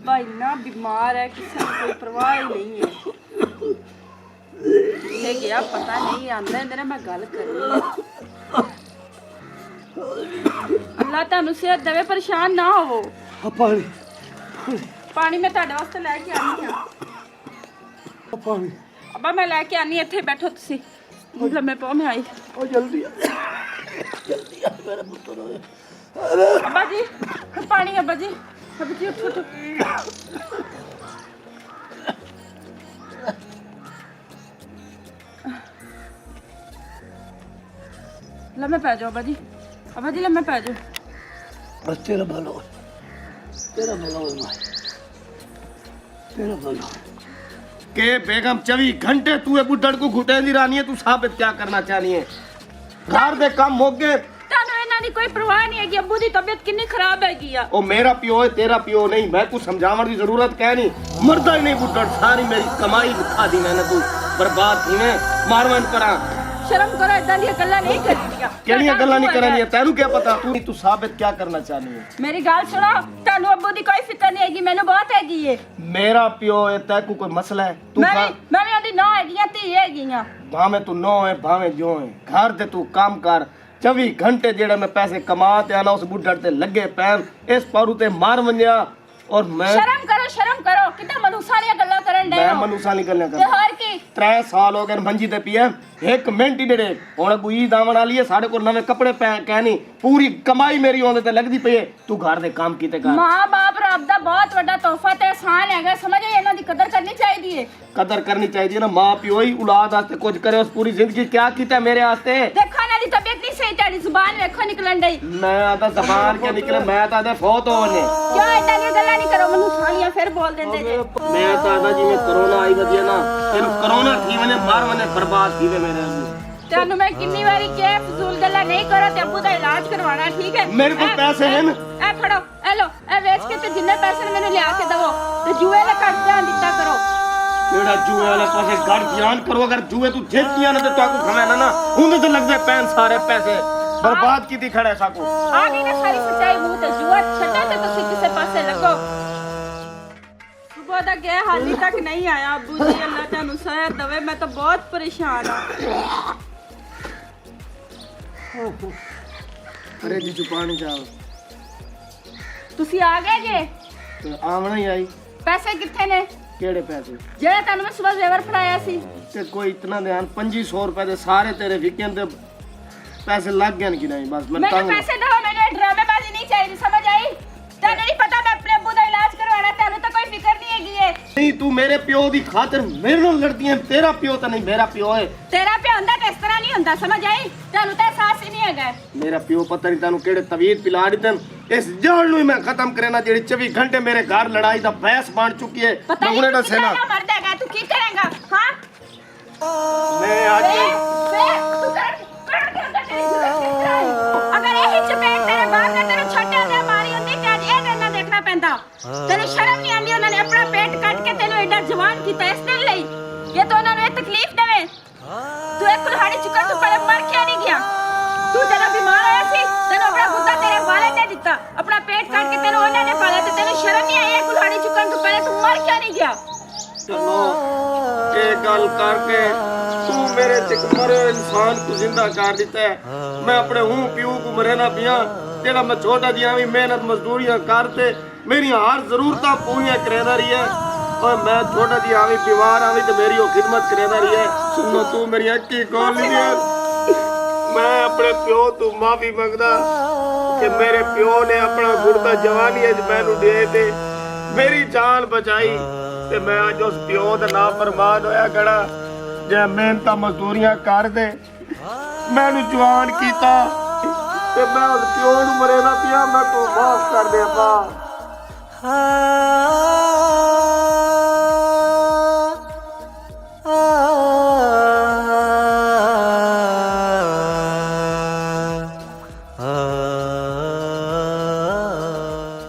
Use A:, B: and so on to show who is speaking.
A: अब्बा इन्ना बीमार है किसी को कोई परवाह ही नहीं है। ले गया पता नहीं आंदा इंदे मैं गल करनी। अल्लाह तुहानू सेहत देवे, परेशान ना होवो।
B: पानी
A: पानी मैं तुहाडे वास्ते लैके आनी हां।
B: पानी
A: अब्बा मैं लैके आनी, इत्थे बैठो तुसी। लम्मे पाओ, मैं आई।
B: ओ जल्दी आ मेरा पुत्र।
A: अब्बा जी पानी, अब्बा जी, अब्बा जी उठो उठो। लम्मे पै जाओ अब्बा जी, अब्बा जी लम्मे पै जाओ।
B: बस तेरा भला हो, तेरा भला हो मां, तेरा भला हो। के बेगम 24 घंटे तू ए बुढ़ड़ को घुटेंदी रानी है, तू साबित क्या करना चाहनी है? घर दे काम हो गए,
A: तानू इन्हां दी कोई परवाह नहीं है कि अब्बू दी तबीयत कितनी खराब हैगी आ।
B: ओ मेरा पियो है, तेरा पियो नहीं। मैं कुछ समझावन की जरूरत क्या नहीं, मरदा ही नहीं बुढ़ड़। सारी मेरी कमाई खा दी मैंने, तू बर्बाद थी मैं मारवन परा।
A: शर्म करो, इदां दी गल्लां नहीं करदियां।
B: केड़ियां गल्लां नहीं करनी है? तैनू क्या पता? तू साबित क्या करना चाहनी है?
A: मेरी गल सुनो, तानू अब्बू दी कोई फिक्र नहीं हैगी, मैनू बहुत हैगी है।
B: मेरा पियो है, तैकू कोई मसला है? तू
A: मैं भी ओदी नौ हैगियां, धी हैगियां।
B: भावे तू नौ है भावे जो है, घर दे तू काम कर। 24 घंटे जेड़ा मैं पैसे कमा ते आना उस बुढ़ड़ ते लगे पैन, इस पारू ते मार वंजा। और मैं
A: शर्म करो कितना मनुसा दी गल्लां करन दे।
B: मैं मनुसा नहीं गल्लां
A: ते
B: कर।
A: हर की
B: 3 साल हो गए मंजी ते पिए, एक मिनट ही डेड़े हुण कोई दावण वाली है, साडे को नवे कपड़े कहनी, पूरी कमाई मेरी ओंदे ते लगदी पई है। तू घर दे काम कीते कर।
A: मां बाप रब दा बहुत बड़ा तोहफा ते एहसान हैगा, समझ आई? इन्हां दी कदर करनी चाहिदी है।
B: कदर करनी चाहिए ना, मां प्यो ही औलाद वास्ते कुछ करे। उस पूरी जिंदगी क्या कीता मेरे वास्ते?
A: देखो इन्हां दी तबीयत नहीं सही, तेरी जुबान देखो निकलन डई।
B: मैं आदा जबान के निकले, मैं तो आदा फौत होने।
A: क्यों इदां दी गल्लां नहीं करो, मनुसालियां फिर बोल देंदे जे।
B: मैं तो आदा जी में कोरोना आई वधिया ना, तेनु कोरोना थी वने मार वने बर्बाद थी वे मेरे।
A: तेनू मैं कितनी बारी कहा फजूल गल्लां नहीं करो ते अब्बू दा इलाज करवाना, ठीक है?
B: मेरे को पैसे हैं ना,
A: ए फड़ो, ए लो, ए बेच के ते जिन्ने पैसे मैंने लिया के दवो ते जुए ले कट ध्यान दिता करो।
B: केड़ा जुए वाले पासे गड़ ध्यान करो। अगर जुए तू जीतियां ना ते ताकू खवेना ना, उंदे ते लगदे पैन सारे पैसे बर्बाद कीती खड़े साकू।
A: आ गई ना सारी सच्चाई मुंह ते, जुआ छड्डे ते तुसी किसे पासे लगो। सुबह दा गया हाली तक नहीं आया अब्बू जी, अल्लाह तानू सेहत देवे, मैं तो बहुत परेशान हां।
B: अरे जी पानी जाओ,
A: तुसी आ गए जे?
B: तो आवना ही आई।
A: पैसे किथे ने?
B: केड़े पैसे?
A: जेड़ा तानू मैं सुबह जेवर फड़ाया सी।
B: ते कोई इतना ध्यान 2500 रुपए दे सारे तेरे विकेन दे पैसे लग गए कि नहीं? बस मैं
A: मैंने पैसे दो, मैंने ड्रामेबाजी नहीं चाहिए, समझ आई? तेरे नहीं पता मैं अपने अब्बू दा इलाज करवाना, तेरे तो कोई फिक्र नहीं हैगी है।
B: नहीं तू मेरे पियो दी खातिर मेरे नाल लड़दी है। तेरा पियो तो नहीं, मेरा पियो है।
A: तेरा पे हुंदा ते इस तरह नहीं हुंदा, समझ आई? तेनू तो एहसास ही नहीं हैगा।
B: मेरा पियो पता नहीं तेनू केड़े तवीज पिला दितन, इस जान नु मैं खत्म करना जेड़ी 24 घंटे मेरे घर लड़ाई दा भैंस बन चुकी है।
A: पता
B: मैं उन्हें दसेना
A: मर जाएगा, तू की करेगा? हां
B: मैं आज
A: तू कर के अंदर तेरी जुबान है। अगर यही चपेट तेरे बाप ने तेरे छोटे दे मारी होंदी ते आज ये दिन ना देखना पैंदा। तेरे शर्म नहीं आंदी, उन्होंने अपना पेट काट के तेनू एडा जवान कीता इस दिन लई। ये तो उन्होंने ये तकलीफ देवे। तू एक कुल्हाड़ी चुका, तू पहले मर क्यों नहीं गया? तू जरा बीमार आया सी, तेनू अपना गुद्दा तेरे वाले ने दिता, अपना पेट काट के तेनू उन्होंने पाला, ते तेनू शर्म नहीं आई? कुल्हाड़ी चुकन तू पहले तू मर क्यों नहीं गया?
B: चलो ये गल करके तू मेरे मरे इंसान को जिंदा कर दिता है। मैं अपने हूं प्यू को मरे ना पिया, जेड़ा मैं छोटा जिया भी मेहनत मजदूरियां करते मेरी हर जरूरतां पूरियां करेदा रही है। और मैं छोटा जिया भी बीमार आवी तो मेरी वो खिदमत करेदा रही है। सुनो तू मेरी अक्की खोल ली है। मैं अपने प्यो तू माफी मंगदा कि मेरे प्यो ने अपना गुरदा जवानी मैनू दे दे मेरी जान बचाई, ते मैं अज उस प्यो दा नाम फरमान होया खड़ा जे मेहनत मजदूरियां कर दे मैनू जवान कीता, ते मैं उस प्यो नू मरे ना पिया। मैं तू माफ कर दे अब्बा।